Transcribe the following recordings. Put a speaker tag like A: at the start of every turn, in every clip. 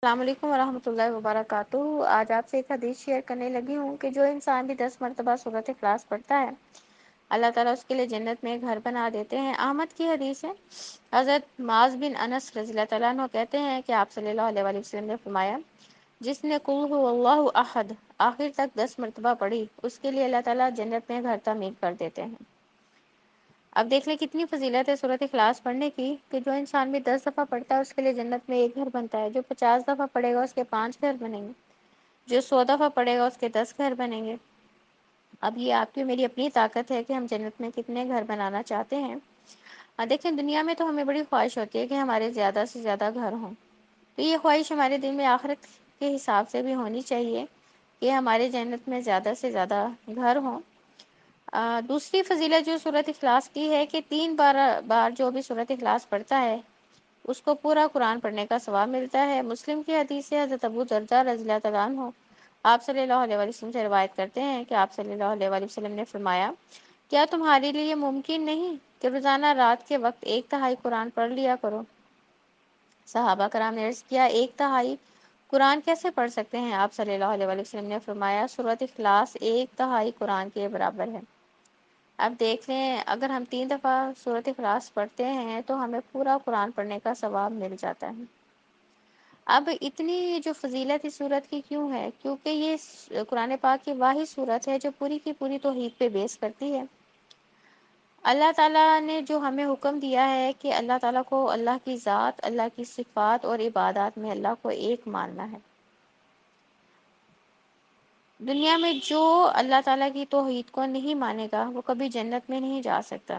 A: السلام علیکم ورحمۃ اللہ وبرکاتہ۔ آج آپ سے ایک حدیث شیئر کرنے لگی ہوں کہ جو انسان بھی 10 مرتبہ سورۃ اخلاص پڑھتا ہے اللہ تعالیٰ اس کے لیے جنت میں گھر بنا دیتے ہیں۔ احمد کی حدیث ہے۔ حضرت معاذ بن انس رضی اللہ تعالیٰ عنہ کہتے ہیں کہ آپ صلی اللہ علیہ وسلم نے فرمایا، جس نے قل ھو اللہ احد آخر تک 10 مرتبہ پڑھی اس کے لیے اللہ تعالیٰ جنت میں گھر تعمیر کر دیتے ہیں۔ اب دیکھ لیں کتنی فضیلت ہے سورۃ اخلاص پڑھنے کی، کہ جو انسان بھی 10 دفعہ پڑھتا ہے اس کے لیے جنت میں ایک گھر بنتا ہے، جو 50 دفعہ پڑھے گا اس کے 5 گھر بنیں گے، جو 100 دفعہ پڑھے گا اس کے 10 گھر بنیں گے۔ اب یہ آپ کی میری اپنی طاقت ہے کہ ہم جنت میں کتنے گھر بنانا چاہتے ہیں۔ دیکھیں دنیا میں تو ہمیں بڑی خواہش ہوتی ہے کہ ہمارے زیادہ سے زیادہ گھر ہوں، تو یہ خواہش ہمارے دل میں آخرت کے حساب سے بھی ہونی چاہیے کہ ہمارے جنت میں زیادہ سے زیادہ گھر ہوں۔ دوسری فضیلت جو سورۃ اخلاص کی ہے کہ 3 بار جو بھی سورۃ اخلاص پڑھتا ہے اس کو پورا قرآن پڑھنے کا ثواب ملتا ہے۔ مسلم کی حدیث سے حضرت ابو درداء رضی اللہ تعالیٰ عنہ آپ صلی اللہ علیہ وسلم سے روایت کرتے ہیں کہ آپ صلی اللہ علیہ وسلم نے فرمایا، کیا تمہارے لیے ممکن نہیں کہ روزانہ رات کے وقت 1/3 قرآن پڑھ لیا کرو؟ صحابہ کرام نے عرض کیا، 1/3 قرآن کیسے پڑھ سکتے ہیں؟ آپ صلی اللہ علیہ وسلم نے فرمایا، سورۃ اخلاص 1/3 قرآن کے برابر ہے۔ اب دیکھ لیں اگر ہم 3 دفعہ سورۃ اخلاص پڑھتے ہیں تو ہمیں پورا قرآن پڑھنے کا ثواب مل جاتا ہے۔ اب اتنی جو فضیلت اس سورت کی کیوں ہے؟ کیونکہ یہ قرآن پاک کی واحد سورت ہے جو پوری کی پوری توحید پہ بیس کرتی ہے۔ اللہ تعالیٰ نے جو ہمیں حکم دیا ہے کہ اللہ تعالیٰ کو اللہ کی ذات، اللہ کی صفات اور عبادات میں اللہ کو ایک ماننا ہے۔ دنیا میں جو اللہ تعالیٰ کی توحید کو نہیں مانے گا وہ کبھی جنت میں نہیں جا سکتا۔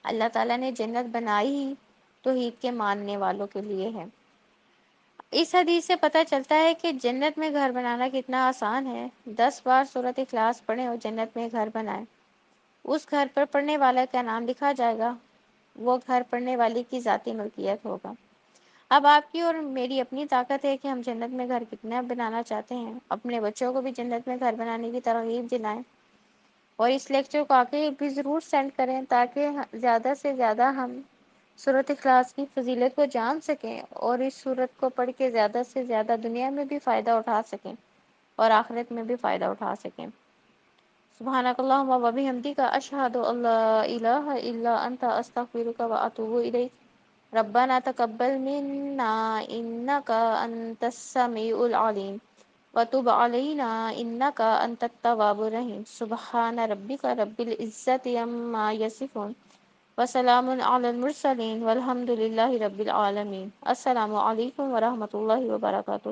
A: اللہ تعالیٰ نے جنت بنائی ہی توحید کے ماننے والوں کے لیے ہے۔ اس حدیث سے پتہ چلتا ہے کہ جنت میں گھر بنانا کتنا آسان ہے۔ 10 بار سورۃ اخلاص پڑھیں اور جنت میں گھر بنائیں، اس گھر پر پڑھنے والا کا نام لکھا جائے گا، وہ گھر پڑھنے والی کی ذاتی ملکیت ہوگا۔ اب آپ کی اور میری اپنی طاقت ہے کہ ہم جنت میں گھر کتنا بنانا چاہتے ہیں۔ اپنے بچوں کو بھی جنت میں گھر بنانے کی ترغیب دلائیں اور اس لیکچر کو آگے بھی ضرور سینڈ کریں تاکہ زیادہ سے زیادہ ہم سورۃ اخلاص کی فضیلت کو جان سکیں اور اس سورت کو پڑھ کے زیادہ سے زیادہ دنیا میں بھی فائدہ اٹھا سکیں اور آخرت میں بھی فائدہ اٹھا سکیں۔ سبحانک اللہم و بحمدک، اشہد ان لا الہ الا انت، استغفرک و اتوب الیک۔ ربنا تقبل منا انک انت السمیع العلیم وتب علینا انک انت التواب الرحیم۔ سبحان ربک رب العزۃ عما یصفون وسلام علی المرسلین والحمد للہ رب العالمین۔ السلام علیکم ورحمۃ اللہ وبرکاتہ۔